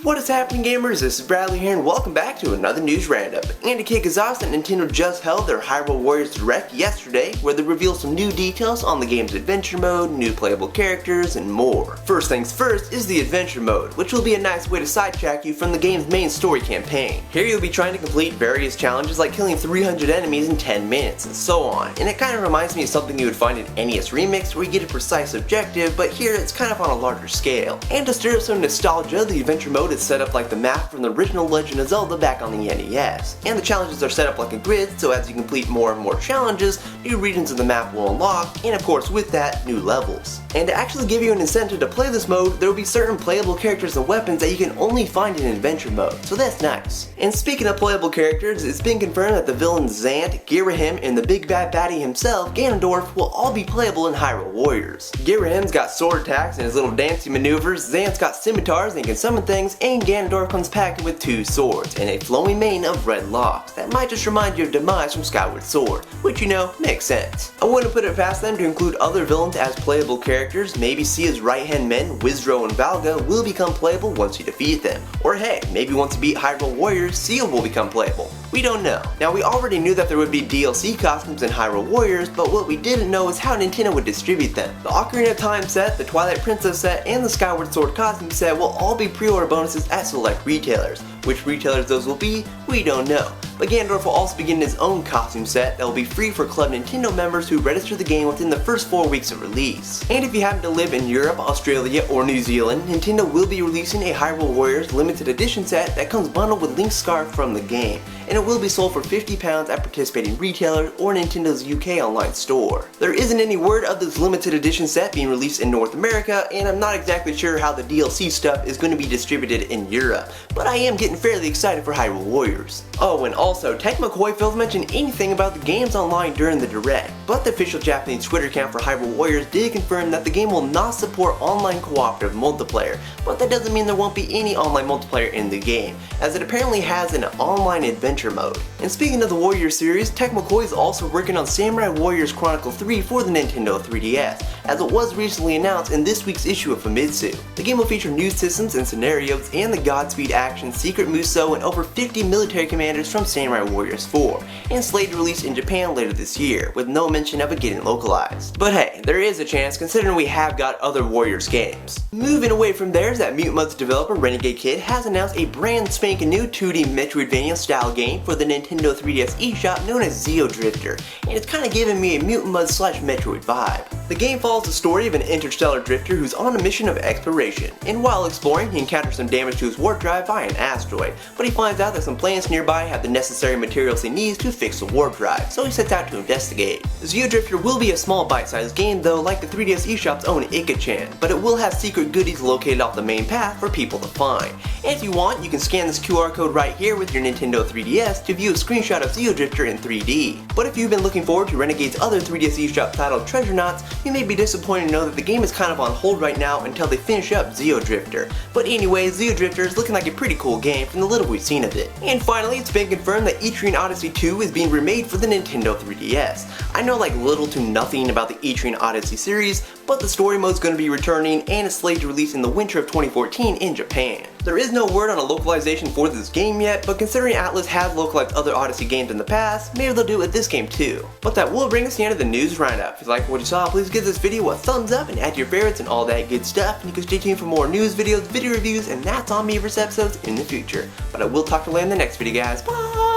What is happening, gamers? This is Bradley here and welcome back to another news roundup. And to kick us off, Nintendo just held their Hyrule Warriors Direct yesterday, where they revealed some new details on the game's adventure mode, new playable characters, and more. First things first is the adventure mode, which will be a nice way to sidetrack you from the game's main story campaign. Here you'll be trying to complete various challenges like killing 300 enemies in 10 minutes, and so on. And it kind of reminds me of something you would find in NES Remix, where you get a precise objective, but here it's kind of on a larger scale. And to stir up some nostalgia, the adventure mode is set up like the map from the original Legend of Zelda back on the NES. And the challenges are set up like a grid, so as you complete more and more challenges, new regions of the map will unlock, and of course with that, new levels. And to actually give you an incentive to play this mode, there will be certain playable characters and weapons that you can only find in adventure mode, so that's nice. And speaking of playable characters, it's been confirmed that the villains Zant, Girahim, and the big bad baddie himself, Ganondorf, will all be playable in Hyrule Warriors. Girahim's got sword attacks and his little dancing maneuvers, Zant's got scimitars and can summon things, and Ganondorf comes packing with 2 swords and a flowing mane of red locks that might just remind you of Demise from Skyward Sword, which you know, makes sense. I wouldn't put it past them to include other villains as playable characters. Maybe Sia's right-hand men, Wizdro and Valga, will become playable once you defeat them. Or hey, maybe once you beat Hyrule Warriors, Sia will become playable. We don't know. Now, we already knew that there would be DLC costumes in Hyrule Warriors, but what we didn't know is how Nintendo would distribute them. The Ocarina of Time set, the Twilight Princess set, and the Skyward Sword costume set will all be pre-order bonuses at select retailers. Which retailers those will be, we don't know. But Ganondorf will also be getting his own costume set that will be free for Club Nintendo members who register the game within the first 4 weeks of release. And if you happen to live in Europe, Australia, or New Zealand, Nintendo will be releasing a Hyrule Warriors limited edition set that comes bundled with Link's scarf from the game, and it will be sold for £50 at participating retailers or Nintendo's UK online store. There isn't any word of this limited edition set being released in North America, and I'm not exactly sure how the DLC stuff is going to be distributed in Europe, but I am getting fairly excited for Hyrule Warriors. Oh, and also, Tecmo Koei failed to mention anything about the games online during the Direct, but the official Japanese Twitter account for Hyrule Warriors did confirm that the game will not support online cooperative multiplayer, but that doesn't mean there won't be any online multiplayer in the game, as it apparently has an online adventure mode. And speaking of the Warrior series, Tecmo Koei is also working on Samurai Warriors Chronicle 3 for the Nintendo 3DS, as it was recently announced in this week's issue of Famitsu. The game will feature new systems and scenarios, and the Godspeed action, Secret Musou, and over 50 military commanders from Samurai Warriors 4, and slated to release in Japan later this year, with no mention of it getting localized. But hey, there is a chance considering we have got other Warriors games. Moving away from there, that Mutant Mudds developer Renegade Kid has announced a brand spanking new 2D Metroidvania style game for the Nintendo 3DS eShop known as Xeodrifter, and it's kinda giving me a Mutant Mudds / Metroid vibe. The game follows the story of an interstellar drifter who's on a mission of exploration, and while exploring he encounters some damage to his warp drive by an asteroid, but he finds out that some planets nearby have the necessary materials he needs to fix the warp drive, so he sets out to investigate. Xeodrifter will be a small bite-sized game though, like the 3DS eShop's own Ika-chan, but it will have secret goodies located off the main path for people to find. And if you want, you can scan this QR code right here with your Nintendo 3DS to view a screenshot of Xeodrifter in 3D. But if you've been looking forward to Renegade's other 3DS eShop title Treasure Knots, you may be disappointed to know that the game is kind of on hold right now until they finish up Xeodrifter. But anyway, Xeodrifter is looking like a pretty cool game from the little we've seen of it. And finally, it's been confirmed that Etrian Odyssey 2 is being remade for the Nintendo 3DS. I know like little to nothing about the Etrian Odyssey series, but the story mode is going to be returning and it's slated to release in the winter of 2014 in Japan. There is no word on a localization for this game yet, but considering Atlus has localized other Odyssey games in the past, maybe they'll do it with this game too. But that will bring us to the end of the news roundup. If you like what you saw, please give this video a thumbs up and add your favorites and all that good stuff, and you can stay tuned for more news videos, video reviews, and that's on me for episodes in the future. But I will talk to you later in the next video, guys. Bye!